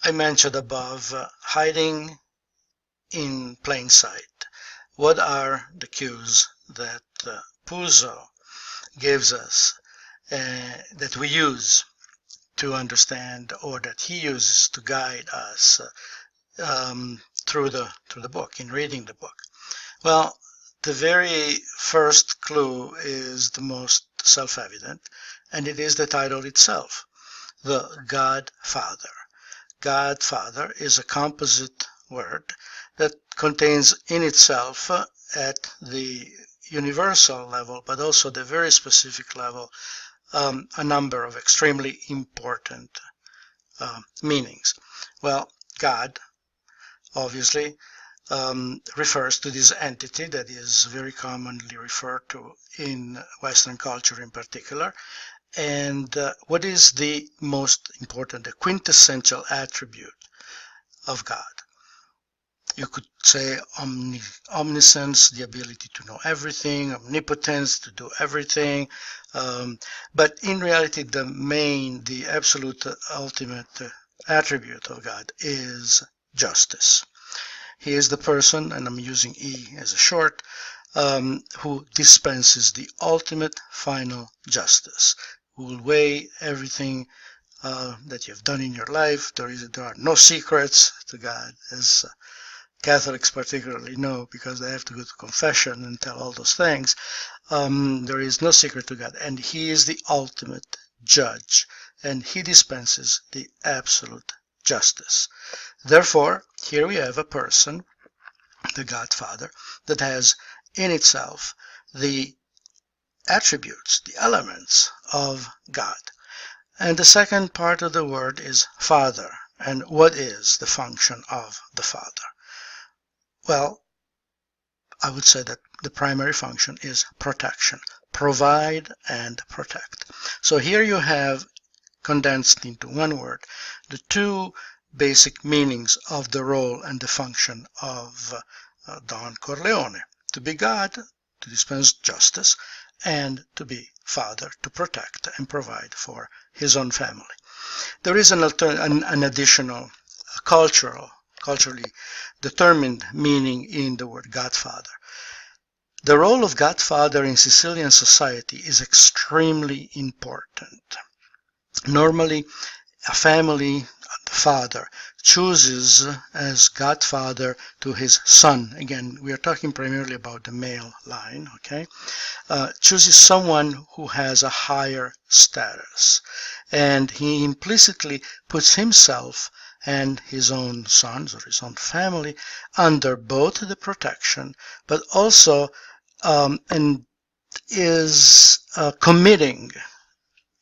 I mentioned above, hiding in plain sight. What are the cues that Puzo gives us that we use to understand, or that he uses to guide us through the book, in reading the book? Well, the very first clue is the most self-evident, and it is the title itself, the Godfather. Godfather is a composite word that contains in itself, at the universal level, but also the very specific level, a number of extremely important meanings. Well, God, obviously, refers to this entity that is very commonly referred to in Western culture in particular. And what is the most important, the quintessential attribute of God? You could say omniscience, the ability to know everything, omnipotence, to do everything. But in reality, the absolute ultimate attribute of God is justice. He is the person, and I'm using E as a short, who dispenses the ultimate final justice, who will weigh everything that you've done in your life. There are no secrets to God, as Catholics particularly know, because they have to go to confession and tell all those things. There is no secret to God, and He is the ultimate judge, and He dispenses the absolute justice. Therefore, here we have a person, the Godfather, that has in itself the attributes, the elements of God. And the second part of the word is Father. And what is the function of the Father? Well, I would say that the primary function is protection. Provide and protect. So here you have condensed into one word the two basic meanings of the role and the function of Don Corleone: to be God, to dispense justice, and to be Father, to protect and provide for his own family. There is an additional culturally determined meaning in the word Godfather. The role of Godfather in Sicilian society is extremely important. Normally, a family, the father, chooses as godfather to his son. Again, we are talking primarily about the male line, okay? Chooses someone who has a higher status. And he implicitly puts himself and his own sons or his own family under both the protection, but also and is committing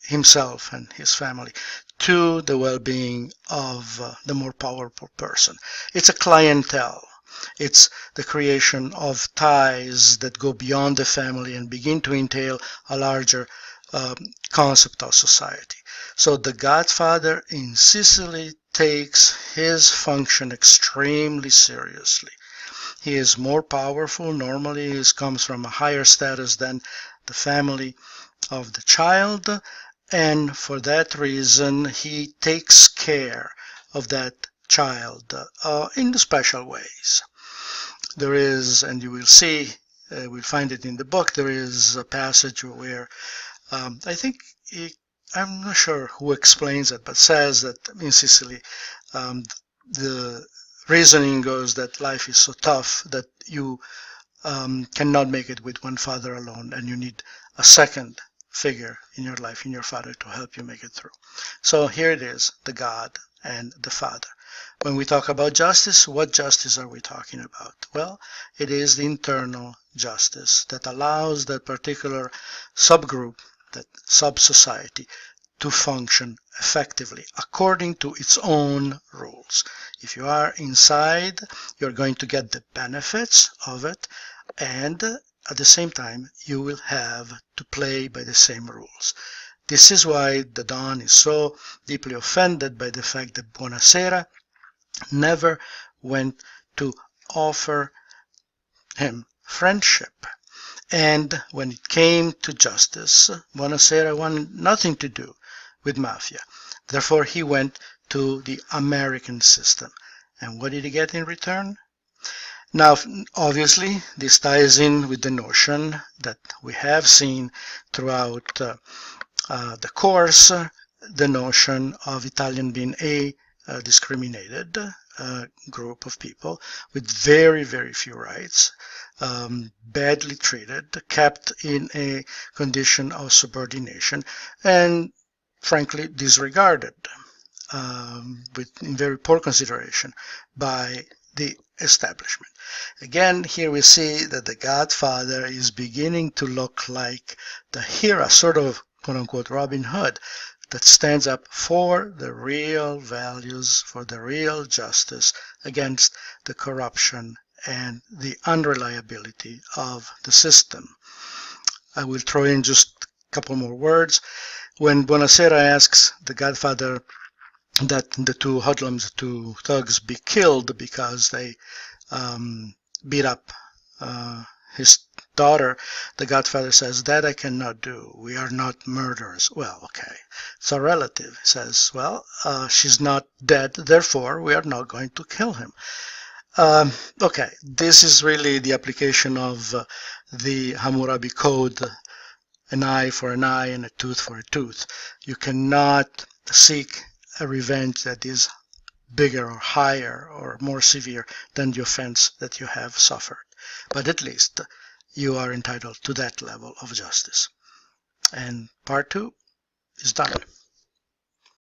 himself and his family to the well-being of the more powerful person. It's a clientele. It's the creation of ties that go beyond the family and begin to entail a larger concept of society. So the Godfather in Sicily takes his function extremely seriously. He is more powerful. Normally, he comes from a higher status than the family of the child, and for that reason, he takes care of that child in special ways. There is, and you will see, we'll find it in the book, there is a passage where I think I'm not sure who explains it, but says that in Sicily, the reasoning goes that life is so tough that you cannot make it with one father alone, and you need a second figure in your life, in your father, to help you make it through. So here it is, the God and the Father. When we talk about justice, what justice are we talking about? Well, it is the internal justice that allows that particular subgroup, that sub-society, to function effectively according to its own rules. If you are inside, you're going to get the benefits of it, and at the same time, you will have to play by the same rules. This is why the Don is so deeply offended by the fact that Buonasera never went to offer him friendship. And when it came to justice, Buonasera wanted nothing to do with mafia. Therefore, he went to the American system. And what did he get in return? Now, obviously, this ties in with the notion that we have seen throughout the course, the notion of Italian being a discriminated group of people with very, very few rights, badly treated, kept in a condition of subordination, and frankly disregarded in very poor consideration by the establishment. Again, here we see that the Godfather is beginning to look like the hero, sort of quote-unquote Robin Hood, that stands up for the real values, for the real justice against the corruption and the unreliability of the system. I will throw in just a couple more words. When Buonasera asks the Godfather that the two hoodlums, the two thugs, be killed because they beat up his daughter, the Godfather says, that I cannot do. We are not murderers. Well, okay. So relative. He says, well, she's not dead, therefore we are not going to kill him. Okay, this is really the application of the Hammurabi Code, an eye for an eye and a tooth for a tooth. You cannot seek a revenge that is bigger or higher or more severe than the offense that you have suffered. But at least you are entitled to that level of justice. And part 2 is done.